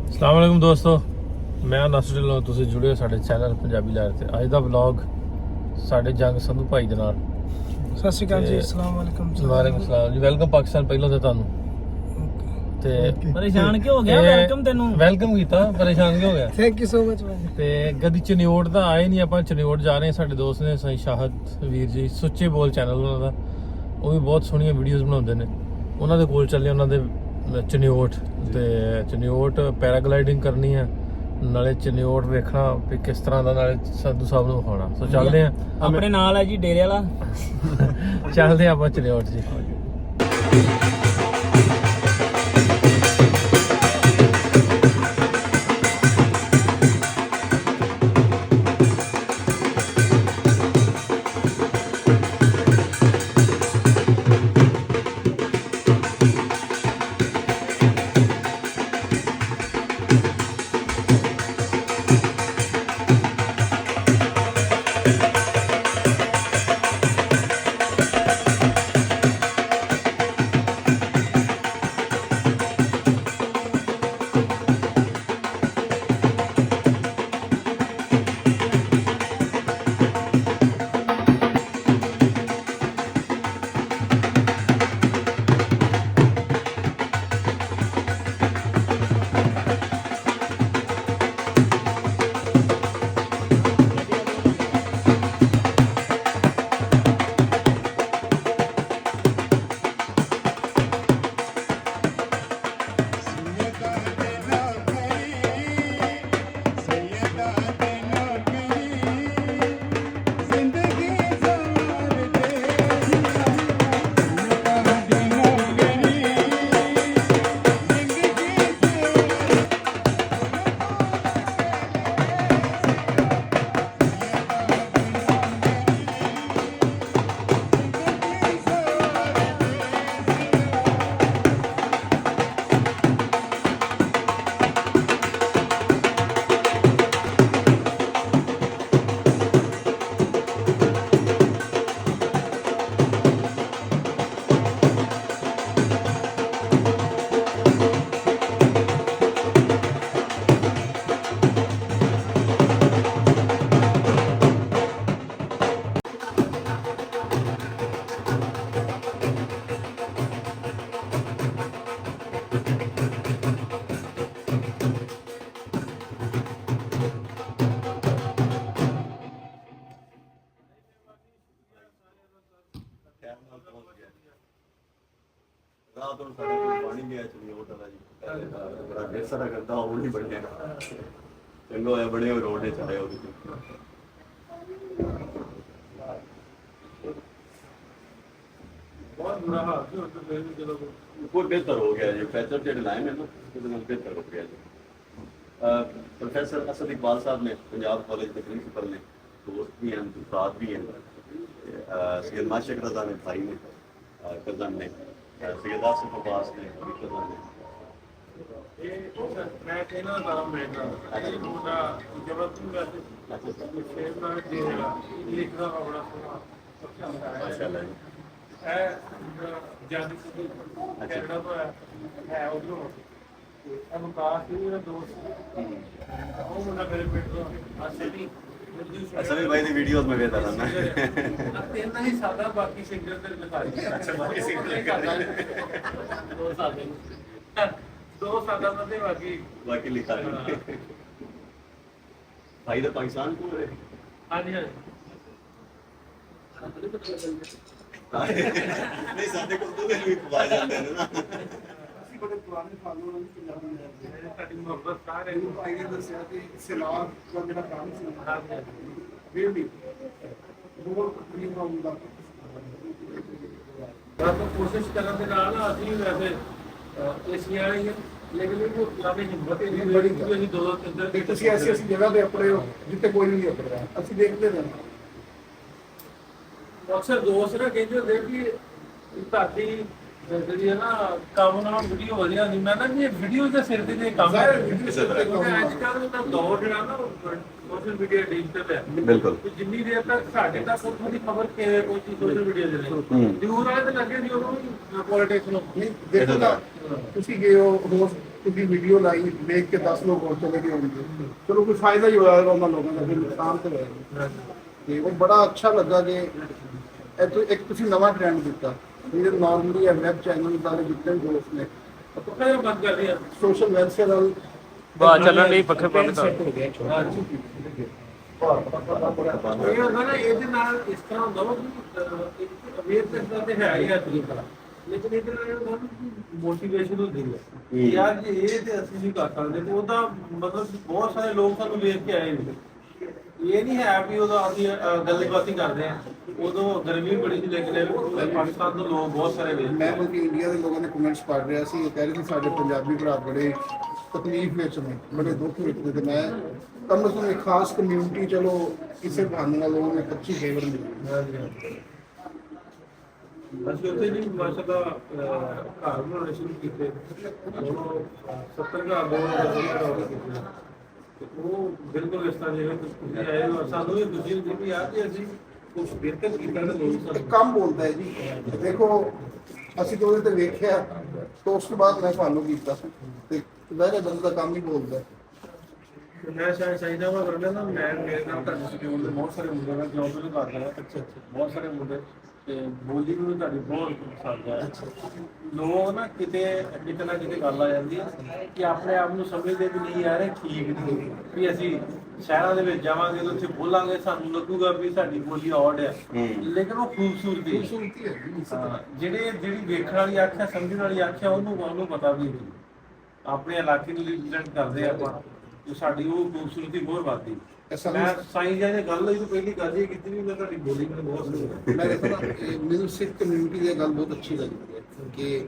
अस्सलाम वालेकुम दोस्तों, मैं नसर ढिल्लों ਤੁਸੀਂ ਜੁੜੇ ਹੋ ਸਾਡੇ ਚੈਨਲ ਪੰਜਾਬੀ ਲਾਈਵ ਤੇ। ਅੱਜ ਦਾ ਵਲੌਗ ਸਾਡੇ ਜੰਗ ਸੰਧੂ ਭਾਈ ਦੇ ਨਾਲ। ਸਤਿ ਸ਼੍ਰੀ ਅਕਾਲ ਜੀ, ਅਸਲਾਮ ਵਾਲੇਕੁਮ। ਵਾਲੇਕੁਮ ਸਲਾਮ ਜੀ, ਵੈਲਕਮ ਪਾਕਿਸਤਾਨ ਪਹਿਲਾਂ ਤੇ ਤੁਹਾਨੂੰ। ਤੇ ਪਰੇਸ਼ਾਨ ਕਿਉਂ ਹੋ ਗਿਆ? ਵੈਲਕਮ ਤੈਨੂੰ ਵੈਲਕਮ ਕੀਤਾ, ਪਰੇਸ਼ਾਨ ਕਿਉਂ ਹੋ ਗਿਆ? ਥੈਂਕ ਯੂ ਸੋ ਮਚ ਭਾਈ। ਤੇ ਕਦੀ ਚਨਿਓੜ ਦਾ ਆਏ ਨਹੀਂ, ਆਪਾਂ ਚਨਿਓੜ ਜਾ ਰਹੇ ਹਾਂ। ਸਾਡੇ ਦੋਸਤ ਨੇ ਸਹੀ ਸ਼ਾਹਦ ਵੀਰ ਜੀ, ਸੁੱਚੇ ਬੋਲ ਚੈਨਲ ਉਹਨਾਂ ਦਾ, ਉਹ ਵੀ ਬਹੁਤ ਸੋਹਣੀਆਂ ਵੀਡੀਓਜ਼ ਬਣਾਉਂਦੇ ਨੇ। ਉਹਨਾਂ ਦੇ ਕੋਲ ਚੱਲੇ, ਉਹਨਾਂ ਦੇ ਚਨਿਓਟ ਤੇ ਚਨਿਓਟ ਪੈਰਾਗਲਾਈਡਿੰਗ ਕਰਨੀ ਹੈ, ਨਾਲੇ ਚਨਿਓਟ ਵੇਖਣਾ ਵੀ ਕਿਸ ਤਰ੍ਹਾਂ ਦਾ, ਨਾਲੇ ਸੰਧੂ ਸਾਹਿਬ ਨੂੰ ਵਿਖਾਉਣਾ। ਸੋ ਚੱਲਦੇ ਆ, ਆਪਣੇ ਨਾਲ ਹੈ ਜੀ ਡੇਰੇ ਵਾਲਾ। ਚੱਲਦੇ ਆ ਆਪਾਂ ਚਨਿਓਟ ਜੀ। रात और साढ़े कुछ पानी भी आया चलिए वो डाला जी बड़ा ढेर सारा करता वो नहीं बढ़िया चंगो है बड़े रोड ने चाहे होगी बहुत बुरा हाल है, तो फिर भी चलो कोई बेहतर हो गया जी। फ्रैक्चर जेड लाइन है ना उसके बाद बेहतर हो गया जी। प्रोफेसर असद इकबाल साहब ने पंजाब कॉलेज के प्रिंसिपल ने दोस्त भी हैं, उस्ताद भी हैं। सैयद माशिक रजा ने भाई ने कजन ने सैयद आसिफ अब्बास ने कजन ने मैं कहना नाम बेटा पूरा जबरदस्त में शेर ना जेला लिखना बड़ा सोना माशाल्लाह जी। है जानी से कनाडा तो है उधरों अब काश ही मेरा दोस्त वो मुंडा मेरे बेटे आसे भी सभी भाई दी वीडियोस में बेहतर है ना इतना ही सादा, बाकी सिंगर तेरे में अच्छा बाकी सिंगर दो सादा बंदे बाकी लिखा है भाई तो पाकिस्तान को रहे। हाँ जी नहीं सादे को तो भी पवा जाते हैं ना ਅਸੀਂ ਬੜੇ ਪੁਰਾਣੇ ਫਾਲੋ ਨਾਲ ਪੰਜਾਬੀ ਲੈਂਦੇ ਸਾਡੀ ਮੁਹੱਬਤ ਸਾਰੇ ਹਾਂ। ਭਾਈ ਨੇ ਦੱਸਿਆ ਕਿ ਸਲਾਦ ਦਾ ਜਿਹੜਾ ਕੰਮ ਸੀ ਹਾਂ ਵੇਲੀ ਬਹੁਤ ਤਕਰੀਬ ਹੁੰਦਾ। ਆਪਾਂ ਕੋਸ਼ਿਸ਼ ਕਰਨ ਦੇ ਨਾਲ ਨਾ ਅਸੀਂ ਵੈਸੇ ਏਸ਼ੀਆ ਵਾਲੀ ਹੈ, ਲੇਕਿਨ ਇਹ ਪੁਰਾਣੀ ਹਿੰਮਤ ਹੀ ਨਹੀਂ ਬੜੀ ਕਿ ਅਸੀਂ ਦੋ ਤਿੰਨ ਦਿਨ ਤੇ ਤੁਸੀਂ ਐਸੀ ਜਗ੍ਹਾ ਤੇ ਆਪਣੇ ਹੋ ਜਿੱਥੇ ਕੋਈ ਨਹੀਂ ਆਪਣਾ, ਅਸੀਂ ਦੇਖਦੇ ਰਹਿੰਦੇ ਅਕਸਰ ਦੋਸਤ ਨਾ ਕਹਿੰਦੇ ਹੁੰਦੇ ਕਿ ਤੁਹਾਡੀ ਜਿਹੜੀ ਹੈ ਨਾ ਕੰਮ ਨਾਲ ਵੀਡੀਓ ਵਧੀਆ ਨਹੀਂ। ਮੈਂ ਨਾ ਜੀ ਵੀਡੀਓ ਦੇ ਸਿਰ ਤੇ ਜੇ ਕੰਮ ਹੈ ਅੱਜ ਕੱਲ੍ਹ ਦਾ ਦੌਰ ਜਿਹੜਾ ਨਾ ਸੋਸ਼ਲ ਮੀਡੀਆ ਡਿਜੀਟਲ ਹੈ ਬਿਲਕੁਲ ਜਿੰਨੀ ਦੇਰ ਤੱਕ ਸਾਡੇ ਤੱਕ ਉੱਥੋਂ ਦੀ ਖਬਰ ਕਿਵੇਂ ਪਹੁੰਚੀ ਸੋਸ਼ਲ ਮੀਡੀਆ ਦੇ ਰਾਹੀਂ ਜ਼ਰੂਰ ਆਏ ਤਾਂ ਲੱਗੇ ਜੀ ਉਹਨੂੰ ਪੋਲੀਟਿਕਸ ਨੂੰ ਨਹੀਂ ਦੇਖੋ ਤਾਂ ਤੁਸੀਂ ਗਏ ਹੋ ਰੋਜ਼ ਤੁਸੀਂ ਵੀਡੀਓ ਲਾਈ ਦੇਖ ਕੇ 10 ਲੋਕ ਹੋਰ ਚਲੇ ਗਏ ਹੋਣਗੇ, ਚਲੋ ਕੋਈ ਫਾਇਦਾ ਹੀ ਹੋਇਆ ਉਹਨਾਂ ਲੋਕਾਂ ਦਾ, ਕੋਈ ਨੁਕਸਾਨ ਤੇ ਹੋਇਆ। ਤੇ ਉਹ ਬੜਾ ਅੱਛਾ ਲੱਗਾ ਕਿ ਇੱਕ ਤੁਸੀਂ ਨਵਾਂ ਟ੍ਰੈਂਡ ਦਿੱਤਾ। ਜਿਹੜੇ ਨਾਰਮਲੀ ਵੈਬ ਚੈਨਲ ਵਾਲੇ ਜਿੱਤੇ ਦੋਸਤ ਨੇ ਬੰਦ ਕਰ ਦਿਆ ਸੋਸ਼ਲ ਵੈਲਫੇਅਰ ਨਾਲ ਬਾਹਰ ਚੱਲਣ ਲਈ ਪੱਖੇ ਬੰਦ ਕਰ ਇਹ ਹੁੰਦਾ ਨਾ, ਇਹਦੇ ਨਾਲ ਇਸ ਤਰ੍ਹਾਂ ਹੁੰਦਾ ਵਾ ਕਿ ਇੱਕ ਅਵੇਅਰਨੈਸ ਦਾ ਤੇ ਹੈ ਹੀ ਆ ਤਰੀਕਾ, ਲੇਕਿਨ ਇਹਦੇ ਨਾਲ ਇਹ ਹੁੰਦਾ ਕਿ ਮੋਟੀਵੇਸ਼ਨ ਹੁੰਦੀ ਹੈ ਯਾਰ ਜੇ ਇਹ ਤੇ ਅਸੀਂ ਵੀ ਕਰ ਸਕਦੇ, ਤੇ ਉਹਦਾ ਮਤਲਬ ਬਹੁਤ ਸਾਰੇ ਲੋਕ ਸਾਨੂੰ ਵੇਖ ਕੇ ਆਏ ਨੇ। ਇਹ ਨਹੀਂ ਹੈ ਵੀ ਉਹਦਾ ਅਸੀਂ ਗੱਲਬਾਤ ਹੀ ਕਰਦੇ ਆ, ਉਦੋਂ ਗਰਮੀ ਬੜੀ ਸੀ ਲੇਕਿਨ ਪਾਕਿਸਤਾਨ ਤੋਂ ਲੋਕ ਬਹੁਤ ਸਾਰੇ ਵੇਖ ਮੈਂ ਬਲਕਿ ਇੰਡੀਆ ਦੇ ਲੋਕਾਂ ਨੇ ਕਮੈਂਟਸ ਪੜ੍ਹ ਰਿਹਾ ਸੀ, ਉਹ ਕਹਿ ਰਹੇ ਸੀ ਸਾਡੇ ਪੰਜਾਬੀ ਭਰਾ ਬੜੇ ਤਕਲੀਫ ਵਿੱਚ ਨੇ, ਬੜੇ ਦੁੱਖ ਵਿੱਚ ਨੇ। ਤੇ ਮੈਂ ਕਮ ਸੇ ਕਮ ਇੱਕ ਖਾਸ ਕਮਿਊਨਿਟੀ ਚਲੋ ਕਿਸੇ ਬਹਾਨੇ ਨਾਲ ਲੋਕਾਂ ਨੂੰ ਇੱਕ ਅੱਛੀ ਫੇਵਰ ਮਿਲੀ। ਅਸੀਂ ਉੱਥੇ ਜੀ ਮਾਸ਼ਾਅੱਲਾ ਘਰ ਬਣਾਉਣੇ ਸ਼ੁਰੂ ਕੀਤੇ, ਉਹ 70 ਘਰ ਦੋ ਕੀਤੇ, ਤੇ ਉਹ ਬਿਲਕੁਲ ਇਸ ਤਰ੍ਹਾਂ ਜਿਵੇਂ ਤੁਸੀਂ ਆਏ ਹੋ, ਸਾਨੂੰ ਇਹ ਖੁਸ਼ੀ ਹੁੰਦੀ ਵੀ ਯਾਰ ਜੇ ਅਸੀਂ ਕੁਝ ਬਿਹਤਰ ਕੀਤਾ ਤਾਂ ਲੋਕ ਇੱਕ ਸਾਨੂੰ ਕੰਮ ਬੋਲਦਾ ਹੈ ਜੀ, ਦੇਖੋ ਅਸੀਂ ਤਾਂ ਉਹਦੇ ਤੇ ਵੇਖਿਆ, ਤਾਂ ਉਸ ਤੋਂ ਬਾਅਦ ਮੈਂ ਤੁਹਾਨੂੰ ਕੀਤਾ ਤੇ ਵੈਸੇ ਬੰਦਾ ਕੰਮ ਹੀ ਬੋਲਦਾ ਹੈ। ਮੈਂ ਚਾਹੀਦਾ ਵਾ ਕਰਨਾ ਨਾ, ਮੈਂ ਮੇਰੇ ਨਾਲ ਤੁਹਾਡੇ ਸਕੂਲ ਦੇ ਬਹੁਤ ਸਾਰੇ ਮੁੰਡੇ ਨਾਲ ਜੋਬ ਵੀ ਕਰਦਾ ਹਾਂ, ਅੱਛਾ ਬਹੁਤ ਸਾਰੇ ਮੁੰਡੇ, ਤੇ ਬੋਲੀ ਵੀ ਤੁਹਾਡੀ ਬਹੁਤ ਪਸੰਦ ਹੈ। ਲੋਕ ਨਾ ਕਿਤੇ ਨਾ ਕਿਤੇ ਗੱਲ ਆ ਜਾਂਦੀ ਹੈ ਕਿ ਆਪਣੇ ਆਪ ਨੂੰ ਸਮਝਦੇ ਵੀ ਨਹੀਂ ਯਾਰ ਇਹ ਠੀਕ ਨਹੀਂ, ਵੀ ਅਸੀਂ ਸ਼ਹਿਰਾਂ ਦੇ ਵਿੱਚ ਜਾਵਾਂਗੇ ਤਾਂ ਉੱਥੇ ਬੋਲਾਂਗੇ ਸਾਨੂੰ ਲੱਗੂਗਾ ਵੀ ਸਾਡੀ ਬੋਲੀ ਔਡ ਹੈ, ਲੇਕਿਨ ਉਹ ਖੂਬਸੂਰਤੀ ਹੈ। ਜਿਹੜੀ ਵੇਖਣ ਵਾਲੀ ਅੱਖ ਹੈ, ਸਮਝਣ ਵਾਲੀ ਅੱਖ ਹੈ, ਉਹਨੂੰ ਪਤਾ ਵੀ ਨਹੀਂ। ਆਪਣੇ ਇਲਾਕੇ ਨੂੰ ਰਿਪਰੈਜ਼ੈਂਟ ਕਰਦੇ ਆਪਾਂ, ਤੇ ਸਾਡੀ ਉਹ ਖੂਬਸੂਰਤੀ ਹੋਰ ਵੱਧਦੀ। ਮੈਂ ਸਾਈਂ ਜੀ ਨੇ ਗੱਲ ਹੋਈ ਤਾਂ ਪਹਿਲੀ ਗੱਲ ਇਹ ਕੀਤੀ ਵੀ ਮੈਂ ਤੁਹਾਡੀ ਬੋਲੀ ਮੈਨੂੰ ਬਹੁਤ ਸੋਹਣੀ ਮੈਂ ਦੇਖਦਾ ਮੈਨੂੰ ਸਿੱਖ ਕਮਿਊਨਿਟੀ ਦੀ ਗੱਲ ਬਹੁਤ ਅੱਛੀ ਲੱਗਦੀ ਹੈ ਕਿ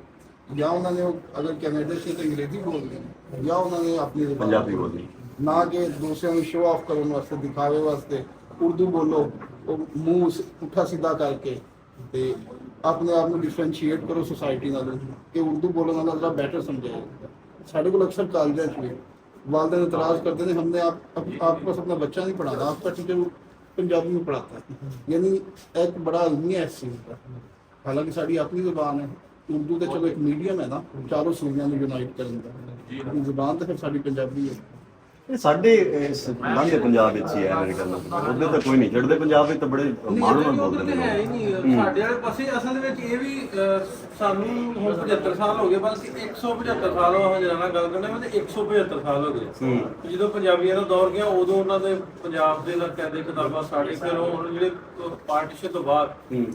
ਜਾਂ ਉਹਨਾਂ ਨੇ ਅਗਰ ਕੈਨੇਡਾ ਸੇ ਤਾਂ ਅੰਗਰੇਜ਼ੀ ਬੋਲਦੇ ਨੇ ਜਾਂ ਉਹਨਾਂ ਨੇ ਆਪਣੀ ਜ਼ੁਬਾਨ ਪੰਜਾਬੀ ਬੋਲੀ, ਨਾ ਕਿ ਦੂਸਰਿਆਂ ਨੂੰ ਸ਼ੋਅ ਆਫ ਕਰਨ ਵਾਸਤੇ, ਦਿਖਾਵੇ ਵਾਸਤੇ ਉਰਦੂ ਬੋਲੋ, ਉਹ ਮੂੰਹ ਪੁੱਠਾ ਸਿੱਧਾ ਕਰਕੇ ਤੇ ਆਪਣੇ ਆਪ ਨੂੰ ਡਿਫਰੈਂਸ਼ੀਏਟ ਕਰੋ ਸੋਸਾਇਟੀ ਨਾਲ ਕਿ ਉਰਦੂ ਬੋਲਣ ਵਾਲਾ ਜ਼ਰਾ ਬੈਟਰ ਸਮਝਿਆ ਜਾਂਦਾ। ਸਾਡੇ ਕੋਲ ਅਕਸਰ ਕਾਲਜਾਂ 'ਚ ਵੀ वालदेन इतराज़ करते थे हमने आपके पास अपना बच्चा नहीं पढ़ाना, आपका टीचर पंजाबी में पढ़ाता है, यानी एक बड़ा आदमी है इस चीज़ का। हालांकि साड़ी अपनी ज़ुबान है, उर्दू तो चलो एक मीडियम है ना चारों सूबियां में यूनाइट करने का, ज़ुबान तो फिर साड़ी पंजाबी है। ਇਹ ਸਾਡੇ ਲੰਘਦੇ ਪੰਜਾਬ ਵਿੱਚ ਹੀ ਹੈ ਮੇਰੇ ਗੱਲ ਨਾਲ, ਉਹਦੇ ਤਾਂ ਕੋਈ ਨਹੀਂ ਚੜ੍ਹਦੇ ਪੰਜਾਬ ਵਿੱਚ ਤਾਂ ਬੜੇ ਮਾਣ ਨਾਲ ਬੋਲਦੇ ਨੇ ਹੈ ਹੀ ਨਹੀਂ ਸਾਡੇ ਵਾਲੇ ਪਾਸੇ। ਅਸਲ ਵਿੱਚ ਇਹ ਵੀ ਸਾਨੂੰ ਹੁਣ 75 ਸਾਲ ਹੋ ਗਏ, ਬਲਕਿ 175 ਸਾਲ ਹੋ ਜਾਣਾ ਗੱਲ ਕਰਨਾ ਮੈਂ, 175 ਸਾਲ ਹੋ ਗਏ ਜਦੋਂ ਪੰਜਾਬੀਆਂ ਦਾ ਦੌਰ ਗਿਆ, ਉਦੋਂ ਉਹਨਾਂ ਦੇ ਪੰਜਾਬ ਦੇ ਨਾਲ ਕਹਿੰਦੇ ਕਿਤਾਬਾਂ ਸਾਡੇ, ਫਿਰ ਹੁਣ ਜਿਹੜੇ ਪਾਰਟੀਸ਼ਨ ਤੋਂ ਬਾਅਦ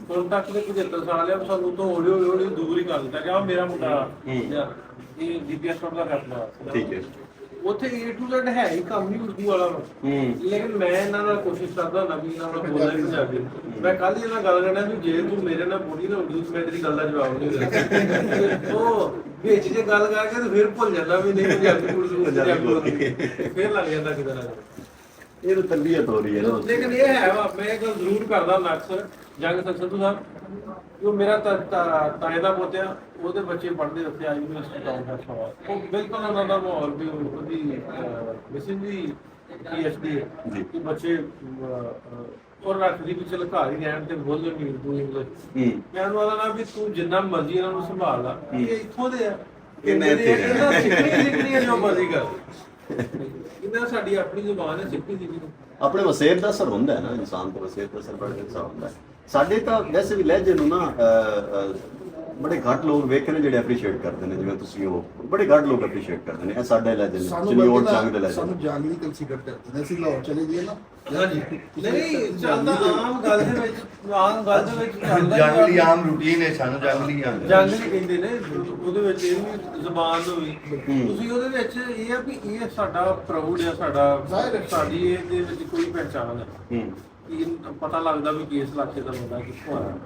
ਹੁਣ ਤੱਕ ਦੇ 75 ਸਾਲ ਆ, ਸਾਨੂੰ ਤੋਂ ਹੌਲੀ ਹੌਲੀ ਦੂਰ ਹੀ ਕਰ ਦਿੱਤਾ ਗਿਆ। ਮੇਰਾ ਮੁੰਡਾ ਇਹ ਜੀਪੀਐਸ ਦਾ ਕਰਦਾ, ਠੀਕ ਹੈ, ਉੱਥੇ A to Z ਹੈ ਹੀ ਕੰਮ ਹੀ ਉਰਦੂ ਵਾਲਾ ਵਾ, ਲੇਕਿਨ ਮੈਂ ਇਹਨਾਂ ਨਾਲ ਕੋਸ਼ਿਸ਼ ਕਰਦਾ ਹੁੰਦਾ ਵੀ ਇਹਨਾਂ ਨਾਲ ਬੋਲਣਾ ਪੰਜਾਬੀ। ਮੈਂ ਕੱਲ ਹੀ ਇਹਨਾਂ ਗੱਲ ਕਰਨਾ ਵੀ ਜੇ ਤੂੰ ਮੇਰੇ ਨਾਲ ਬੋਲੀ ਨਾ ਉਰਦੂ, ਮੈਂ ਤੇਰੀ ਗੱਲ ਦਾ ਜਵਾਬ ਨਹੀਂ ਦੇਣਾ। ਉਹ ਵਿੱਚ ਜੇ ਗੱਲ ਕਰਕੇ ਤੇ ਫਿਰ ਭੁੱਲ ਜਾਂਦਾ ਵੀ ਨਹੀਂ ਪੰਜਾਬੀ ਉਰਦੂ, ਫਿਰ ਲੱਗ ਜਾਂਦਾ ਕਿਤੇ ਨਾ ਇਹ ਤਾਂ ਤਰਬੀਅਤ ਹੋ ਰਹੀ ਹੈ ਨਾ। ਲੇਕਿਨ ਇਹ ਹੈ ਵਾ, ਮੈਂ ਇਹ ਗੱਲ ਜ਼ਰੂਰ ਕਰਦਾ ਹੁੰਦਾ ਅਕਸਰ ਜੰਗ ਸੰਧੂ ਸਾਹਿਬ, ਜੋ ਮੇਰਾ ਤਾਏ ਦਾ ਪੋਤਿਆ, ਉਹਦੇ ਬੱਚੇ ਪੜ੍ਹਦੇ ਉੱਥੇ ਆਈ ਯੂਨੀਵਰਸਿਟੀ ਕਾਉਂਟ ਹੈ, ਉਹ ਬਿਲਕੁਲ ਉਹਨਾਂ ਦਾ ਮਾਹੌਲ ਵੀ ਉਹਦੀ ਮਿਸਿੰਗ ਵੀ PhD ਹੈ ਕਿ ਬੱਚੇ ਔਰ ਰੱਖਦੀ ਵੀ ਚਲ ਘਰ ਹੀ ਰਹਿਣ ਤੇ ਬੋਲਣ ਨਹੀਂ ਉਰਦੂ ਇੰਗਲਿਸ਼। ਮੈਂ ਉਹਨੂੰ ਆਦਾ ਨਾ ਵੀ ਤੂੰ ਜਿੰਨਾ ਮਰਜ਼ੀ ਇਹਨਾਂ ਨੂੰ ਸੰਭਾਲ ਲਾ, ਇਹ ਇੱਥੋਂ ਦੇ ਆ, ਇਹਨਾਂ ਸਿੱਖਣੀ ਜੋ ਮਰਜ਼ੀ ਕਰ, ਇਹਨਾਂ ਸਾਡੀ ਆਪਣੀ ਜ਼ੁਬਾਨ ਹੈ, ਸਿੱਖੀ ਦੀ ਆਪਣੇ ਵਸੇਬ ਦਾ ਅਸਰ ਹੁੰਦਾ ਹੈ ਨਾ, ਇਨਸਾਨ ਤੇ ਵਸੇਬ ਦਾ ਅਸਰ ਬੜਾ ਅਸਰ ਹੁੰਦਾ ਹੈ। ਸਾਡੇ ਤਾਂ ਵੈਸੇ ਵੀ ਲਹਿਜੇ ਨੂੰ ਨਾ ਬੜੇ ਘੱਟ ਲੋਕ ਵੇਖੇ ਨੇ ਜਿਹੜੇ ਐਪਰੀਸ਼ੀਏਟ ਕਰਦੇ ਨੇ, ਜਿਵੇਂ ਤੁਸੀਂ ਹੋ, ਬੜੇ ਘੱਟ ਲੋਕ ਐਪਰੀਸ਼ੀਏਟ ਕਰਦੇ ਨੇ। ਇਹ ਸਾਡਾ ਲਹਿਜੇ ਨੇ, ਚਨਿਓੜ ਜੰਗ ਦੇ ਲਹਿਜੇ ਸਾਨੂੰ ਜੰਗਲੀ ਕੰਸੀਡਰ ਕਰਦੇ ਨੇ, ਅਸੀਂ ਲਾਹੌਰ ਚਲੇ ਗਏ ਨਾ। ਨਹੀਂ ਚੱਲਦਾ ਆਮ ਗੱਲ ਦੇ ਵਿੱਚ ਚੱਲਦਾ ਜੰਗਲੀ ਆਮ ਰੂਟੀਨ ਹੈ, ਸਾਨੂੰ ਜੰਗਲੀ ਜੰਗਲੀ ਕਹਿੰਦੇ ਨੇ ਉਹਦੇ ਵਿੱਚ ਇਹ ਵੀ ਜ਼ੁਬਾਨ ਨੂੰ ਵੀ ਤੁਸੀਂ ਉਹਦੇ ਵਿੱਚ ਇਹ ਆ ਵੀ ਇਹ ਸਾਡਾ ਪ੍ਰਾਊਡ ਆ, ਸਾਡੀ ਇਹਦੇ ਵਿੱਚ ਕੋਈ ਪਹਿਚਾਣ ਹੈ, ਪਤਾ ਲੱਗਦਾ ਵੀ ਕਿਸ ਇਲਾਕੇ ਦਾ ਬੰਦਾ ਕਿੱਥੋਂ ਆਇਆ।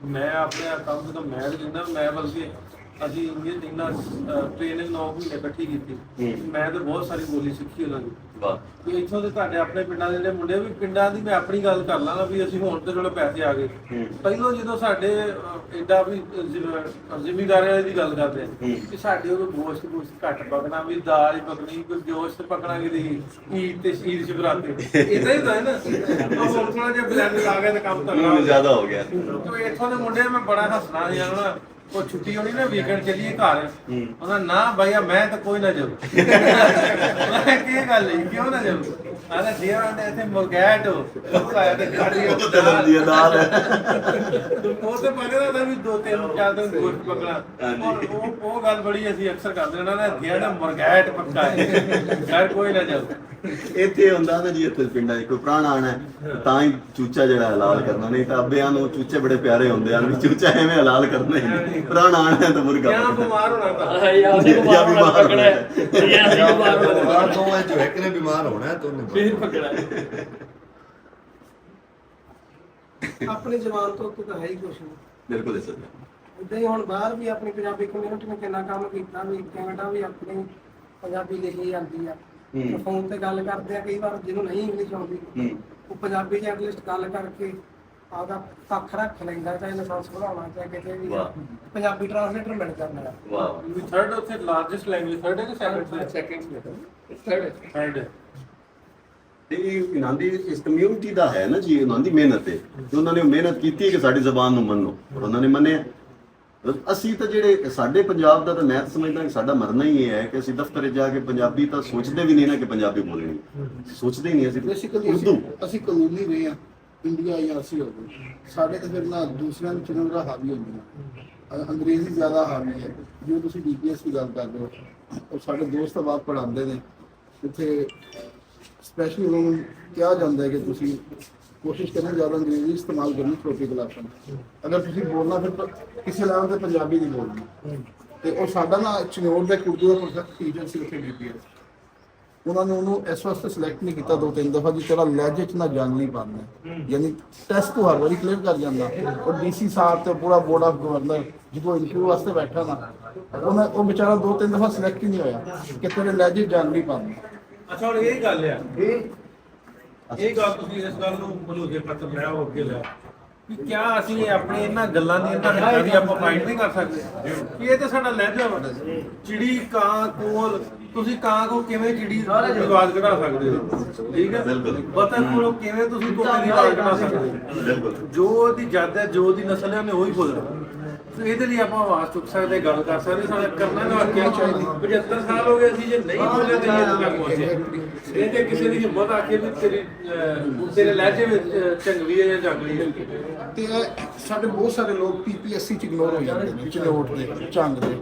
ਮੈਂ ਆਪਣੇ ਕੰਮ ਤੋਂ ਮੈਂ ਜਿੰਨਾ ਮੈਂ ਬਲਕਿ ਅਸੀਂ ਇੰਨਾ ਟ੍ਰੇਨਿੰਗ 9 ਮਹੀਨੇ ਇਕੱਠੀ ਕੀਤੀ, ਮੈਂ ਤਾਂ ਬਹੁਤ ਸਾਰੀ ਬੋਲੀ ਸਿੱਖੀ ਉਹਨਾਂ ਦੀ। ਕਿ ਇੱਥੋਂ ਦੇ ਤੁਹਾਡੇ ਆਪਣੇ ਪਿੰਡਾਂ ਦੇ ਜਿਹੜੇ ਮੁੰਡੇ ਵੀ, ਪਿੰਡਾਂ ਦੀ ਮੈਂ ਆਪਣੀ ਗੱਲ ਕਰ ਲਾਂਗਾ ਵੀ ਅਸੀਂ ਹੁਣ ਤੇ ਚਲੋ ਪੈਸੇ ਆ ਗਏ, ਪਹਿਲਾਂ ਜਦੋਂ ਸਾਡੇ ਏਡਾ ਵੀ ਜ਼ਿਮੀਂਦਾਰਾਂ ਵਾਲੀ ਦੀ ਗੱਲ ਕਰਦੇ ਕਿ ਸਾਡੇ ਉਦੋਂ ਗੋਸ਼ਤ ਘੱਟ ਪਕਣਾ, ਵੀ ਦਾਲ ਹੀ ਪਕਣੀ, ਕੋਈ ਗੋਸ਼ਤ ਪਕਣਾ ਕਿਤੇ ਈਦ ਤੇ ਈਦ ਸ਼ਿਵਰਾਤਰੀ ਇਦਾਂ ਹੀ ਹੁੰਦਾ ਨਾ। ਹੁਣ ਥੋੜਾ ਜਿਹਾ ਬਲੈਂਡ ਆ ਗਿਆ ਤੇ ਕੰਮ ਤਾਂ ਜ਼ਿਆਦਾ ਹੋ ਗਿਆ। ਤੇ ਇੱਥੋਂ ਦੇ ਮੁੰਡੇ ਮੈਂ ਬੜਾ ਹੱਸਣਾ ਸੀ ਨਾ ਉਹ ਛੁੱਟੀ ਹੋਣੀ ਨਾ ਵੀਕਐਂਡ ਚੱਲੀਏ ਘਰ ਉਹਨਾਂ ਨਾ ਭਈਆ ਮੈਂ ਤਾਂ ਕੋਈ ਨਾ ਜਾਊ ਮੈਂ ਕੀ ਗੱਲ ਹੈ ਕਿਉਂ ਨਾ ਜਾਊ ਆਲਾ ਜੀਵਨ ਦੇ ਇੱਥੇ ਮੁਰਗੈਟ ਉਹ ਆਇਆ ਤੇ ਗਾੜੀ ਉਹ ਤੇ ਲੰਦੀ ਦਾਲ ਹੈ ਉਹ ਤੇ ਪਕੜਾ ਤਾਂ ਵੀ 2-3 4 ਦਿਨ ਗੋਸ਼ਤ ਪਕੜਾ ਹਾਂਜੀ। ਉਹ ਗੱਲ ਬੜੀ ਅਸੀਂ ਅਕਸਰ ਕਰਦੇ ਉਹਨਾਂ ਨੇ ਕਿਹਾ ਨਾ ਮੁਰਗੈਟ ਪੱਕਾ ਹੈ ਘਰ ਕੋਈ ਨਾ ਜਾਊ ਇੱਥੇ ਹੁੰਦਾ ਨਾ ਜੀ ਇੱਥੇ ਪਿੰਡਾਂ 'ਚ ਕੋਈ ਪ੍ਰਾਹੁਣਾ ਆਣਾ ਹੈ ਤਾਂ ਹੀ ਚੂਚਾ ਜਿਹੜਾ ਹਲਾਲ ਕਰਨਾ, ਨਹੀਂ ਤਾਂ ਅੱਬਿਆਂ ਨੂੰ ਚੂਚੇ ਬੜੇ ਪਿਆਰੇ ਹੁੰਦੇ ਹਨ ਵੀ ਚੂਚਾ ਐਵੇਂ ਹਲਾਲ ਕਰਨਾ ਹੀ ਨਹੀਂ, ਪ੍ਰਾਹੁਣਾ ਆਣਾ ਹੈ ਤਾਂ ਮੁਰਗਾ ਜਾਂ ਪਕੜਨਾ। ਬਿਮਾਰ ਹੋਣਾ ਤਾਂ ਜਾਂ ਉਹਨੇ ਜਾਂ ਬਿਮਾਰ ਪਕੜਾ ਹੈ ਹੋਣਾ ਜਾਂ ਅਸੀਂ ਬਿਮਾਰ ਹੋਣਾ ਬਿਮਾਰ ਤੋਂ ਹੈ ਜੋ ਇੱਕ ਨੇ ਬਿਮਾਰ ਹੋਣਾ ਹੈ ਤਾਂ ਉਹਨੇ ਫਿਰ ਪਕੜਾ ਹੈ। ਆਪਣੇ ਜਵਾਨ ਤੋਂ ਉੱਤੇ ਤਾਂ ਹੈ ਹੀ ਕੁਛ ਨਹੀਂ। ਬਿਲਕੁਲ ਸਰ। ਇਦਾਂ ਹੀ ਹੁਣ ਬਾਹਰ ਵੀ ਆਪਣੀ ਪੰਜਾਬੀ ਕਮਿਊਨਿਟੀ ਨੇ ਕਿੰਨਾ ਕੰਮ ਕੀਤਾ ਵੀ ਕੈਨੇਡਾ ਵੀ ਆਪਣੀ ਪੰਜਾਬੀ ਲਿਖੀ ਜਾਂਦੀ ਆ ਫੋਨ ਤੇ ਗੱਲ ਕਰਦੇ ਆ ਕਈ ਵਾਰ ਜਿਹਨੂੰ ਨਹੀਂ ਇੰਗਲਿਸ਼ ਆਉਂਦੀ ਉਹ ਪੰਜਾਬੀ ਜਾਂ ਇੰਗਲਿਸ਼ ਗੱਲ ਕਰਕੇ ਆਪਦਾ ਪੱਖ ਰੱਖ ਲੈਂਦਾ ਚਾਹੇ ਲਾਇਸੈਂਸ ਬਣਾਉਣਾ ਚਾਹੇ ਕਿਤੇ ਵੀ ਵਾਹ। ਪੰਜਾਬੀ ਟ੍ਰਾਂਸਲੇਟਰ ਮਿਲ ਜਾਂਦਾ ਹੈ। ਵਾਹ। ਵੀ ਥਰਡ ਉੱਥੇ ਲਾਰਜੈਸਟ ਲੈਂਗੁਏਜ ਥਰਡ ਹੈ ਕਿ ਸੈਕੰਡ ਥਰਡ ਤੇ ਇਹ ਇਹਨਾਂ ਦੀ ਇਸ ਕਮਿਊਨਿਟੀ ਦਾ ਹੈ ਨਾ ਜੀ, ਉਹਨਾਂ ਦੀ ਮਿਹਨਤ ਹੈ ਤੇ ਉਹਨਾਂ ਨੇ ਮਿਹਨਤ ਕੀਤੀ ਕਿ ਸਾਡੀ ਜ਼ਬਾਨ ਨੂੰ ਮੰਨੋ ਔਰ ਉਹਨਾਂ ਨੇ ਮੰਨਿਆ। ਅਸੀਂ ਤਾਂ ਜਿਹੜੇ ਸਾਡੇ ਪੰਜਾਬ ਦਾ ਤਾਂ ਮੈਂ ਤਾਂ ਸਮਝਦਾ ਕਿ ਸਾਡਾ ਮਰਨਾ ਹੀ ਇਹ ਹੈ ਕਿ ਅਸੀਂ ਦਫ਼ਤਰ 'ਚ ਜਾ ਕੇ ਪੰਜਾਬੀ ਤਾਂ ਸੋਚਦੇ ਵੀ ਨਹੀਂ ਨਾ ਕਿ ਪੰਜਾਬੀ ਬੋਲਣੀ, ਸੋਚਦੇ ਹੀ ਨਹੀਂ ਅਸੀਂ ਬੇਸਿਕਲੀ ਉਰਦੂ। ਅਸੀਂ ਕਾਨੂੰਨੀ ਰਹੇ ਆ ਇੰਡੀਆ ਜਾਂ ਅਸੀਂ ਹੋ ਗਏ ਸਾਡੇ ਤੇ ਫਿਰ ਨਾ ਦੂਸਰਿਆਂ ਨੂੰ ਚੁਣਨ ਦਾ ਹਾਵੀ ਹੁੰਦੀ ਅੰਗਰੇਜ਼ੀ ਜ਼ਿਆਦਾ ਹਾਵੀ ਹੈ। ਜਿਵੇਂ ਤੁਸੀਂ ਡੀਪੀਐਸ ਦੀ ਗੱਲ ਕਰਦੇ ਹੋ ਉਹ ਸਾਡੇ ਦੋਸਤ ਆਪ ਪੜ੍ਹਾਉਂਦੇ ਨੇ ਉੱਥੇ ਸਪੈਸ਼ਲੀ ਉਹਨਾਂ ਨੂੰ ਕਿਹਾ ਜਾਂਦਾ ਹੈ ਕਿ ਤੁਸੀਂ ਕੋਸ਼ਿਸ਼ ਕਰਨੀ ਜ਼ਿਆਦਾ ਅੰਗਰੇਜ਼ੀ ਇਸਤੇਮਾਲ ਕਰਨੀ ਛੋਟੀ ਕਲਾਸਾਂ ਅਗਰ ਤੁਸੀਂ ਬੋਲਣਾ ਫਿਰ ਤਾਂ ਕਿਸੇ ਲੈਵਲ ਤੇ ਪੰਜਾਬੀ ਨਹੀਂ ਬੋਲਣੀ। ਤੇ ਉਹ ਸਾਡਾ ਨਾ ਚਨੌਰ ਦਾ ਇੱਕ ਉਰਦੂ ਦਾ ਟੀਚਰ ਸੀ ਉੱਥੇ ਡੀਪੀਐਸ ਉਹਨਾਂ ਨੇ ਉਹਨੂੰ ਇਸ ਵਾਸਤੇ ਸਿਲੈਕਟ ਨਹੀਂ ਕੀਤਾ 2-3 ਦਫਾ ਜੀ ਤੇਰਾ ਲਹਿਜੇ 'ਚ ਨਾ ਜੰਗ ਨਹੀਂ ਪਾਉਣਾ, ਯਾਨੀ ਟੈਸਟ ਤੋਂ ਹਰ ਵਾਰੀ ਕਲੀਅਰ ਕਰ ਜਾਂਦਾ। ਔਰ ਡੀਸੀ ਸਾਹਿਬ ਤੇ ਪੂਰਾ ਬੋਰਡ ਆਫ ਗਵਰਨਰ ਜਦੋਂ ਇੰਟਰਵਿਊ ਵਾਸਤੇ ਬੈਠਾ ਨਾ ਉਹ ਵਿਚਾਰਾ 2-3 ਦਫਾ ਸਿਲੈਕਟ ਹੀ ਨਹੀਂ ਹੋਇਆ ਕਿ ਤੇਰੇ ਲਹਿਜੇ 'ਚ ਜੰਗ ਨਹੀਂ ਪਾਉਣਾ। ਅੱਛਾ ਹੁਣ ਇਹ ਗੱਲ ਆ ਇਹ ਗੱਲ ਤੁਸੀਂ ਇਸ ਗੱਲ ਨੂੰ ਮਲੂਜੇ ਪੱਤਰ ਲਿਆ ਹੋ ਅੱਗੇ ਲਿਆ ਕਿ ਕਿਆ ਅਸੀਂ ਆਪਣੇ ਇਹਨਾਂ ਗੱਲਾਂ ਦੀ ਇਹਨਾਂ ਗੱਲਾਂ ਦੀ ਆਪਾਂ ਮਾਈਂਡ ਨਹੀਂ ਕਰ ਸਕਦੇ ਕਿ ਇਹ ਤਾਂ ਸਾਡਾ ਲਹਿਜਾ ਵਾ। ਚਿੜੀ ਕਾਂ ਕੋਲ ਤੁਸੀਂ ਕਾਂ ਕੋ ਕਿਵੇਂ ਚਿੜੀ ਦੀ ਆਵਾਜ਼ ਕਢਾ ਸਕਦੇ ਹੋ, ਠੀਕ ਹੈ ਬਤਖ ਕੋਲੋਂ ਕਿਵੇਂ ਤੁਸੀਂ ਤੋਤੇ ਦੀ ਆਵਾਜ਼ ਕਢਾ ਸਕਦੇ ਹੋ। ਜੋ ਉਹਦੀ ਜੱਦ ਹੈ ਜੋ ਉਹਦੀ ਨਸਲ ਹੈ ਉਹਨੇ ਉਹੀ ਬੋਲਣਾ। ਤੇ ਇਹਦੇ ਲਈ ਆਪਾਂ ਆਵਾਜ਼ ਚੁੱਕ ਸਕਦੇ ਗੱਲ ਕਰ ਸਕਦੇ ਸਾਡਾ ਕਰਨਾ ਨਾ ਆਖਿਆ 75 ਸਾਲ ਹੋ ਗਏ ਅਸੀਂ ਜੇ ਨਹੀਂ ਬੋਲੇ ਤੇ ਇਹ ਤੱਕ ਪਹੁੰਚੇ ਇਹ ਤੇ ਕਿਸੇ ਦੀ ਹਿੰਮਤ ਆਖੇ ਵੀ ਤੇਰੇ ਲਹਿਜੇ ਵਿੱਚ ਚੰਗਲੀ ਹੈ ਜਾਂ ਜੰਗਲੀ ਹੈ। ਤੇ ਸਾਡੇ ਬਹੁਤ ਸਾਰੇ ਲੋਕ ਪੀਪੀਐਸਸੀ ਚ ਇਗਨੋਰ ਹੋ ਜਾਂਦੇ ਨੇ ਚਨੋਟ ਦੇ ਝੰਗ ਦੇ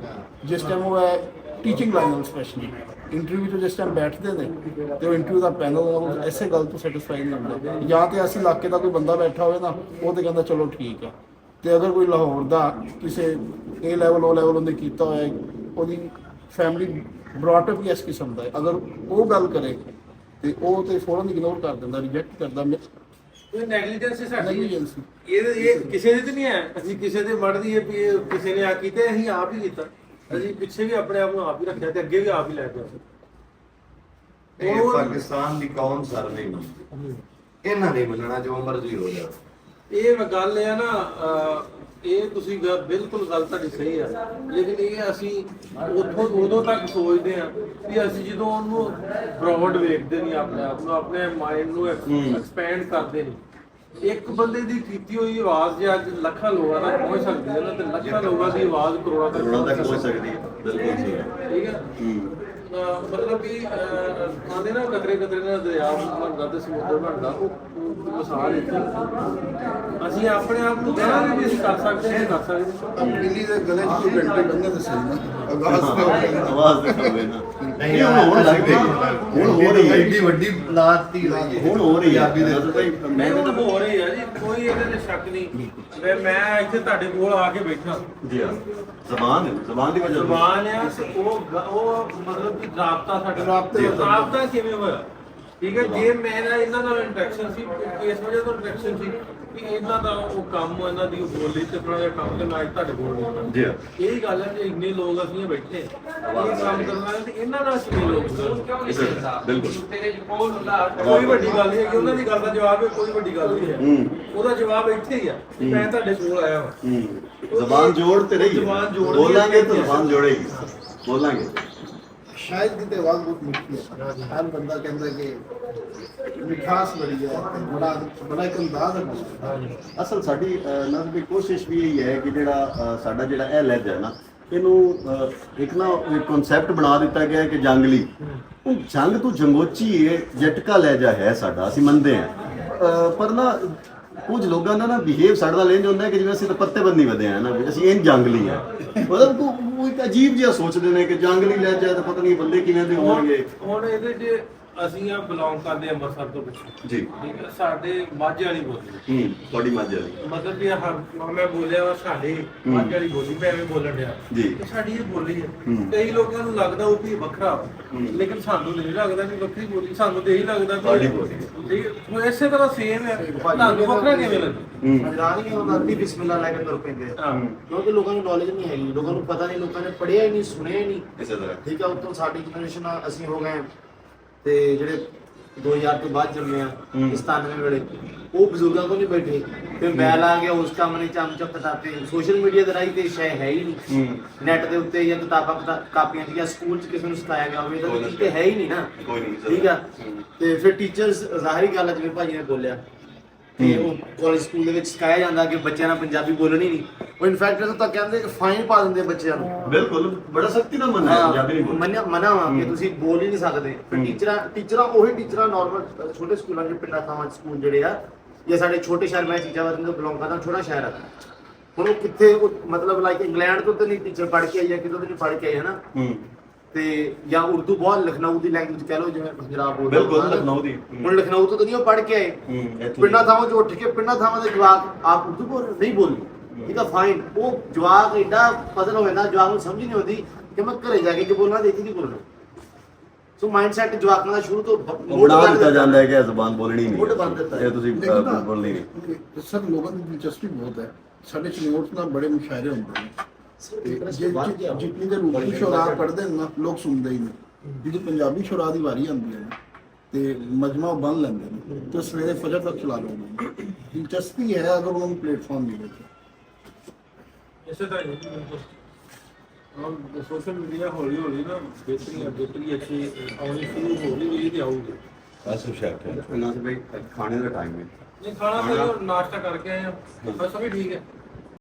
ਜਿਸ ਟਾਈਮ ਉਹ ਹੈ ਟੀਚਿੰਗ ਲਾਈਨ ਸਪੈਸ਼ਲੀ ਇੰਟਰਵਿਊ ਤੋਂ ਜਿਸ ਟਾਈਮ ਬੈਠਦੇ ਨੇ ਤੇ ਉਹ ਇੰਟਰਵਿਊ ਦਾ ਪੈਨਲ ਐਸੇ ਗੱਲ ਤੋਂ ਸੈਟੀਸਫਾਈ ਨਹੀਂ ਹੁੰਦਾ ਜਾਂ ਤੇ ਅਸੀਂ ਇਲਾਕੇ ਦਾ ਕੋਈ ਬੰਦਾ ਬੈਠਾ ਹੋਵੇ ਨਾ ਉਹ ਤੇ ਕਹਿੰਦਾ ਚਲੋ ਠੀਕ ਹੈ ਤੇ ਅਗਰ ਕੋਈ ਲਾਹੌਰ ਦਾ ਕਿਸੇ A ਲੈਵਲ O ਲੈਵਲ ਉਹਨੇ ਕੀਤਾ ਹੋਇਆ ਉਹਦੀ ਫੈਮਿਲੀ ਬ੍ਰੌਟਅਪ ਹੀ ਇਸ ਕਿਸਮ ਦਾ ਹੈ ਅਗਰ ਉਹ ਗੱਲ ਕਰੇ ਤੇ ਉਹ ਤੇ ਫੌਰਨ ਇਗਨੋਰ ਕਰ ਦਿੰਦਾ ਰਿਜੈਕਟ ਕਰਦਾ ਇਹ ਨੈਗਲੀਜੈਂਸ ਹੈ ਸਾਡੀ ਨੈਗਲੀਜੈਂਸੀ ਇਹ ਕਿਸੇ ਦੀ ਤਾਂ ਨਹੀਂ ਹੈ ਅਸੀਂ ਕਿਸੇ ਦੇ ਮਰਦੀ ਹੈ ਵੀ ਇਹ ਕਿਸੇ ਨੇ ਆ ਕੀਤਾ ਅਸੀਂ ਆਪ ਹੀ ਕੀਤਾ ਅਸੀਂ ਪਿੱਛੇ ਵੀ ਆਪਣੇ ਆਪ ਨੂੰ ਆਪ ਹੀ ਰੱਖਿਆ ਤੇ ਅੱਗੇ ਵੀ ਆਪ ਹੀ ਲੈ ਕੇ ਆਉਂਦੇ। ਇਹ ਪਾਕਿਸਤਾਨ ਦੀ ਕੌਮ ਸਰ ਨਹੀਂ ਮੰਨਦੀ, ਇਹਨਾਂ ਨਹੀਂ ਮੰਨਣਾ ਜੋ ਮਰਜ਼ੀ ਹੋ ਜਾਵੇ। ਇਹ ਗੱਲ ਹੈ ਨਾ ਇਹ ਤੁਸੀਂ ਬਿਲਕੁਲ ਗੱਲ ਤੁਹਾਡੀ ਸਹੀ ਆ ਲੇਕਿਨ ਇਹ ਅਸੀਂ ਉਦੋਂ ਤੱਕ ਸੋਚਦੇ ਆ ਵੀ ਅਸੀਂ ਜਦੋਂ ਉਹਨੂੰ ਬ੍ਰੌਡ ਵੇਖਦੇ ਨਹੀਂ ਆਪਣੇ ਆਪ ਨੂੰ ਆਪਣੇ ਮਾਈਂਡ ਨੂੰ ਐਕਸਪੈਂਡ ਕਰਦੇ ਨਹੀਂ। ਇੱਕ ਬੰਦੇ ਦੀ ਕੀਤੀ ਹੋਈ ਆਵਾਜ਼ ਜੇ ਅੱਜ ਲੱਖਾਂ ਲੋਕਾਂ ਤੱਕ ਪਹੁੰਚ ਸਕਦੀ ਹੈ ਨਾ ਤੇ ਲੱਖਾਂ ਲੋਕਾਂ ਦੀ ਆਵਾਜ਼ ਕਰੋੜਾਂ ਤੱਕ ਪਹੁੰਚ ਸਕਦੀ ਹੈ। ਬਿਲਕੁਲ ਸਹੀ ਹੈ। ਠੀਕ ਹੈ ਮਤਲਬ ਕਿ ਆਂਦੇ ਨਾ ਕਤਰੇ ਕਤਰੇ ਨਾਲ ਦਰਿਆ ਬਣਦਾ ਤੇ ਸਮੁੰਦਰ ਬਣਦਾ ਉਹ ਮਿਸਾਲ ਇੱਥੇ ਅਸੀਂ ਆਪਣੇ ਆਪ ਨੂੰ ਕਹਿਣਾ ਵੀ ਅਸੀਂ ਕਰ ਸਕਦੇ ਹਾਂ ਕਰ ਸਕਦੇ ਬਿੱਲੀ ਦੇ ਗਲੇ 'ਚ ਕੋਈ ਘੰਟੇ ਬੰਨੇ ਤਾਂ ਸਹੀ ਨਾ ਆਵਾਜ਼ ਦੇ ਹੋਵੇ ਨਾ ਨਹੀਂ ਹੁਣ ਲੱਗ ਗਈ ਹੁਣ ਹੋ ਰਹੀ ਹੈ ਐਡੀ ਵੱਡੀ ਲਾਤੀ ਹੋਈ ਹੈ ਹੁਣ ਹੋ ਰਹੀ ਹੈ ਮੈਂ ਹੁਣ ਹੋ ਰਹੀ ਆ ਜੀ ਕੋਈ ਇਹਦੇ ਤੇ ਸ਼ੱਕ ਨਹੀਂ ਮੈਂ ਇੱਥੇ ਤੁਹਾਡੇ ਕੋਲ ਆ ਕੇ ਬੈਠਾ ਜੀ ਹਾਂ ਜ਼ਬਾਨ ਦੀ ਵਜ੍ਹਾ ਜ਼ਬਾਨ ਆ ਉਹ ਮਤਲਬ ਕਿ ਰਾਬਤਾ ਸਾਡਾ ਰਾਬਤਾ ਕਿਵੇਂ ਹੋਇਆ ਠੀਕ ਹੈ ਜੇ ਮੇਰਾ ਇਹਨਾਂ ਨਾਲ ਇੰਟਰੈਕਸ਼ਨ ਸੀ ਇਸ ਵਜ੍ਹਾ ਤੋਂ ਇੰਟਰੈਕਸ਼ਨ ਸੀ ਕਿ ਇਹਨਾਂ ਦਾ ਉਹ ਕੰਮ ਇਹਨਾਂ ਦੀ ਬੋਲੀ ਤੇ ਥੋੜਾ ਜਿਹਾ ਕੰਮ ਤੇ ਨਾਲ ਤੁਹਾਡੇ ਕੋਲ ਨਹੀਂ ਜੀ ਹਾਂ ਇਹ ਗੱਲ ਹੈ ਕਿ ਇੰਨੇ ਲੋਕ ਅਸੀਂ ਬੈਠੇ ਇਹ ਕੰਮ ਕਰਨ ਵਾਲੇ ਤੇ ਇਹਨਾਂ ਨਾਲ ਕਿੰਨੇ ਲੋਕ ਬਿਲਕੁਲ ਕੋਈ ਵੱਡੀ ਗੱਲ ਨਹੀਂ ਹੈ ਕਿ ਉਹਨਾਂ ਦੀ ਗੱਲ ਦਾ ਜਵਾਬ ਹੈ ਕੋਈ ਵੱਡੀ ਗੱਲ ਨਹੀਂ ਹੈ ਉਹਦਾ ਜਵਾਬ ਇੱਥੇ ਹੀ ਆ ਕਿ ਮੈਂ ਤੁਹਾਡੇ ਕੋਲ ਆਇਆ ਹਾਂ ਜ਼ਬਾਨ ਜੋੜ ਤੇ ਰਹੀ ਜ਼ਬਾਨ ਜੋੜ ਬੋਲਾਂਗੇ ਤਾਂ ਜ਼ਬਾਨ ਜੋੜੇਗੀ ਬੋਲਾਂਗੇ ਸ਼ਾਇਦ ਦੀ ਤੇ ਆਵਾਜ਼ ਬਹੁਤ ਮਿੱਠੀ ਹੈ। ਹਰ ਬੰਦਾ ਕਹਿੰਦਾ ਕਿ ਮਿਠਾਸ ਬੜੀ ਹੈ ਤੇ ਬੜਾ ਇੱਕ ਅੰਦਾਜ਼ ਹੈ। ਅਸਲ ਸਾਡੀ ਨਾਲ ਦੀ ਕੋਸ਼ਿਸ਼ ਵੀ ਇਹੀ ਹੈ ਕਿ ਜਿਹੜਾ ਸਾਡਾ ਜਿਹੜਾ ਇਹ ਲਹਿਜਾ ਹੈ ਨਾ, ਇਹਨੂੰ ਇੱਕ ਨਾ ਕਨਸੈਪਟ ਬਣਾ ਦਿੱਤਾ ਗਿਆ ਹੈ ਕਿ ਜੰਗਲੀ, ਉਹ ਜੰਗ ਤੋਂ ਜੰਗੋਚੀ ਹੈ, ਜਟਕਾ ਲਹਿਜਾ ਹੈ ਸਾਡਾ, ਅਸੀਂ ਮੰਨਦੇ ਹਾਂ। ਪਰ ਨਾ ਕੁਝ ਲੋਕਾਂ ਦਾ ਨਾ ਬਿਹੇਵ ਸਾਡੇ ਨਾਲ ਇੰਝ ਹੁੰਦਾ ਹੈ ਕਿ ਜਿਵੇਂ ਅਸੀਂ ਤਾਂ ਪੱਤੇ ਬੰਨੀ ਵਧੇ ਆ ਨਾ, ਵੀ ਅਸੀਂ ਇੰਝ ਜੰਗਲੀ ਆ। ਮਤਲਬ ਉਹ ਇੱਕ ਅਜੀਬ ਜਿਹਾ ਸੋਚਦੇ ਨੇ ਕਿ ਜੰਗਲੀ ਲਹਿਜਾ ਤਾਂ ਪਤਾ ਨਹੀਂ ਬੰਦੇ ਕਿਵੇਂ ਦੇ ਹੋਣਗੇ। ਹੁਣ ਇਹਦੇ 'ਚ ਅਸੀਂ ਆ ਬਿਲੋਂਗ ਕਰਦੇ ਅੰਮ੍ਰਿਤਸਰ ਤੋਂ ਪਿੱਛੇ, ਜੀ ਠੀਕ ਹੈ, ਸਾਡੇ ਮਾਝੇ ਵਾਲੀ ਬੋਲੀ, ਤੁਹਾਡੀ ਮਾਝੇ ਵਾਲੀ ਮਤਲਬ ਕਿ ਮੈਂ ਬੋਲਿਆ ਵਾ ਸਾਡੀ ਮਾਝੇ ਵਾਲੀ ਬੋਲੀ ਮੈਂ ਐਵੇਂ ਬੋਲਣ ਡਿਆ ਜੀ। ਤੇ ਸਾਡੀ ਇਹ ਬੋਲੀ ਹੈ। ਕਈ ਲੋਕਾਂ ਨੂੰ ਲੱਗਦਾ ਉਹ ਵੀ ਵੱਖਰਾ ਵਾ, ਲੇਕਿਨ ਸਾਨੂੰ ਨਹੀਂ ਲੱਗਦਾ ਕਿ ਵੱਖਰੀ ਬੋਲੀ, ਸਾਨੂੰ ਤੇ ਇਹੀ ਲੱਗਦਾ ਤੁਹਾਡੀ ਬੋਲੀ ਠੀਕ ਹੈ। ਉਹ ਇਸੇ ਤਰ੍ਹਾਂ ਸੇਮ ਹੈ, ਤੁਹਾਨੂੰ ਵੱਖਰਾ ਕਿਵੇਂ ਲੱਗਦਾ? ਹਜ਼ਰਾਨੀ ਉਹਨਾਂ ਦੀ ਬਿਸਮਿਲ੍ਲਾ ਲੈ ਕੇ ਤੁਰ ਪੈਂਦੇ ਆ। ਕਿਉਂਕਿ ਲੋਕਾਂ ਨੂੰ ਨੌਲੇਜ ਨਹੀਂ ਹੈਗੀ, ਲੋਕਾਂ ਨੂੰ ਪਤਾ ਨਹੀਂ, ਲੋਕਾਂ ਨੇ ਪੜ੍ਹਿਆ ਹੀ ਨਹੀਂ, ਸੁਣਿਆ ਹੀ ਨਹੀਂ। ਇਸੇ ਤਰ੍ਹਾਂ ਠੀਕ ਆ, ਉੱਤੋਂ ਸਾਡੀ ਜਨਰੇਸ਼ਨ ਅਸੀਂ ਹੋ ਗਏ ਤੇ ਜਿਹੜੇ 2000 ਤੋਂ ਬਾਅਦ ਜੰਮੇ ਆ, 97 ਵੇਲੇ ਉਹ ਬਜ਼ੁਰਗਾਂ ਕੋਲ ਨਹੀਂ ਬੈਠੇ, ਫਿਰ ਮੈਲ ਆ ਗਿਆ, ਉਸ ਕੰਮ ਨੇ ਚਮਚਮ ਕਟਾਤੇ। ਸੋਸ਼ਲ ਮੀਡੀਆ ਦੇ ਰਾਹੀਂ ਤੇ ਸ਼ੈ ਹੈ ਹੀ ਨਹੀਂ, ਨੈਟ ਦੇ ਉੱਤੇ ਜਾਂ ਕਿਤਾਬਾਂ ਕਾਪੀਆਂ ਜਾਂ ਸਕੂਲ 'ਚ ਕਿਸੇ ਨੂੰ ਸਿਖਾਇਆ ਗਿਆ ਹੋਵੇ ਤਾਂ ਚੀਜ਼ ਤੇ ਹੈ ਹੀ ਨਹੀਂ ਨਾ। ਕੋਈ ਨਹੀਂ ਠੀਕ ਆ, ਤੇ ਫਿਰ ਟੀਚਰਸ ਜ਼ਾਹਿਰੀ ਗੱਲ ਹੈ, ਜਿਵੇਂ ਭਾਜੀ ਨੇ ਬੋਲਿਆ ਤੇ ਉਹ ਕਾਲਜ ਸਕੂਲ ਦੇ ਵਿੱਚ ਸਿਖਾਇਆ ਜਾਂਦਾ ਕਿ ਬੱਚਿਆਂ ਨਾਲ ਪੰਜਾਬੀ ਬੋਲਣੀ ਨਹੀਂ। ਉਹ ਇਨਫੈਕਟ ਇਹ ਤਾਂ ਕਹਿੰਦੇ ਕਿ ਫਾਈਨ ਪਾ ਦਿੰਦੇ ਬੱਚਿਆਂ ਨੂੰ। ਬਿਲਕੁਲ ਬੜਾ ਸਖਤੀ ਨਾਲ ਮੰਨਿਆ ਪੰਜਾਬੀ ਨਹੀਂ ਬੋਲਣੀ। ਮਨਾ ਵਾ ਕਿ ਤੁਸੀਂ ਬੋਲ ਹੀ ਨਹੀਂ ਸਕਦੇ। ਫਿਰ ਟੀਚਰਾਂ ਉਹੀ ਟੀਚਰਾਂ ਨਾਰਮਲ ਛੋਟੇ ਸਕੂਲਾਂ 'ਚ, ਪਿੰਡਾਂ ਥਾਵਾਂ 'ਚ ਸਕੂਲ ਜਿਹੜੇ ਆ, ਜਾਂ ਸਾਡੇ ਛੋਟੇ ਸ਼ਹਿਰ, ਮੈਂ ਚੀਜ਼ਾਂ ਤੋਂ ਬਿਲੋਂਗ ਕਰਦਾ, ਛੋਟਾ ਸ਼ਹਿਰ ਆ। ਹੁਣ ਉਹ ਕਿੱਥੇ, ਉਹ ਮਤਲਬ ਲਾਈਕ ਇੰਗਲੈਂਡ ਤੋਂ ਤਾਂ ਨਹੀਂ ਟੀਚਰ ਪੜ੍ਹ ਕੇ ਆਈ ਜਾਂ ਕਿਤੋਂ ਤਾਂ ਨਹੀਂ ਪੜ੍ਹ ਕੇ ਆਈ, ਹੈ ਨਾ। ਤੇ ਜਾਂ ਉਰਦੂ ਬਹੁਤ, ਲਖਨਊ ਦੀ ਲੈਂਗੁਏਜ ਕਹਿ ਲਓ, ਜਿਵੇਂ ਪੰਜਾਬ ਬੋਲਦੇ ਬਿਲਕੁਲ ਲਖਨਊ ਦੀ। ਹੁਣ ਲਖਨਊ ਤੋਂ ਤਾਂ ਨਹੀਂ ਉਹ ਪੜ੍ਹ ਕੇ ਆਏ, ਪਿੰਡਾਂ ਥਾਵਾਂ 'ਚ ਉੱਠ ਕੇ ਪਿੰਡਾਂ ਥਾਵਾਂ ਦੇ ਜਵਾਕ ਆਪ ਉਰਦੂ ਬੋਲ ਨਹੀਂ ਬੋਲਦੇ। ਠੀਕ ਆ, ਫਾਈਨ। ਉਹ ਜਵਾਕ ਐਡਾ ਪਜ਼ਲ ਹੋ ਜਾਂਦਾ, ਜਵਾਕ ਨੂੰ ਸਮਝ ਨਹੀਂ ਆਉਂਦੀ ਕਿ ਮੈਂ ਘਰੇ ਜਾ ਕੇ ਕੀ ਬੋਲਣਾ, ਦੇਖੀ ਨਹੀਂ ਬੋਲਣਾ। ਸੋ ਮਾਈਂਡ ਸੈਟ ਜਵਾਕਾਂ ਦਾ ਸ਼ੁਰੂ ਤੋਂ ਬਣਾ ਦਿੱਤਾ ਜਾਂਦਾ ਹੈ ਕਿ ਇਹ ਜ਼ਬਾਨ ਬੋਲਣੀ ਨਹੀਂ, ਮੁੱਢ ਬੰਨ ਦਿੱਤਾ ਹੈ। ਇਹ ਤੁਸੀਂ ਬੋਲਣੀ ਨਹੀਂ। ਸਰ ਲੋਕਾਂ ਦੀ ਦਿਲਚਸਪੀ ਬਹੁਤ ਹੈ। ਸਾਡੇ ਚਨੋਟ ਨਾਲ ਬੜੇ ਮੁਸ਼ਾਇਰੇ ਹੁੰਦੇ ਨੇ ਤੇ ਜਿਤਨੀ ਦੇਰ ਉਰਦੂ ਸ਼ੁਰਾ ਪੜ੍ਹਦੇ ਨੇ ਨਾ, ਲੋਕ ਸੁਣਦੇ ਹੀ ਨੇ। ਜਦੋਂ ਪੰਜਾਬੀ ਸ਼ੁਰਾ ਦੀ ਵਾਰੀ ਆਉਂਦੀ ਹੈ ਤੇ ਮਜਮਾ ਬੰਨ ਲੈਂਦੇ ਨੇ ਤੇ ਸਵੇਰੇ ਫਜਰ ਤੱਕ ਚਲਾ ਲੈਂਦੇ ਨੇ। ਦਿਲਚਸਪੀ ਹੈ ਅਗਰ ਉਹਨਾਂ ਨੂੰ ਪਲੇਟਫਾਰਮ ਮਿਲੇ ਤਾਂ। ਇਸੇ ਤਰ੍ਹਾਂ ਹੀ ਸੋਸ਼ਲ ਮੀਡੀਆ ਹੌਲੀ ਹੌਲੀ ਨਾ ਬਿਹਤਰੀ ਅੱਛੀ ਆਉਣੀ ਸ਼ੁਰੂ ਹੋ ਰਹੀ ਤੇ ਆਊਗੀ। ਬਸ ਸ਼ੱਕ ਹੈ ਇਹਨਾਂ ਸੇ ਭਾਈ ਖਾਣੇ ਦਾ ਟਾਈਮ ਹੈ। ਨਹੀਂ ਖਾਣਾ ਤਾਂ ਨਾਸ਼ਤਾ ਕਰਕੇ ਆਏ ਆ, ਬਸ ਵੀ ਠੀਕ ਹੈ।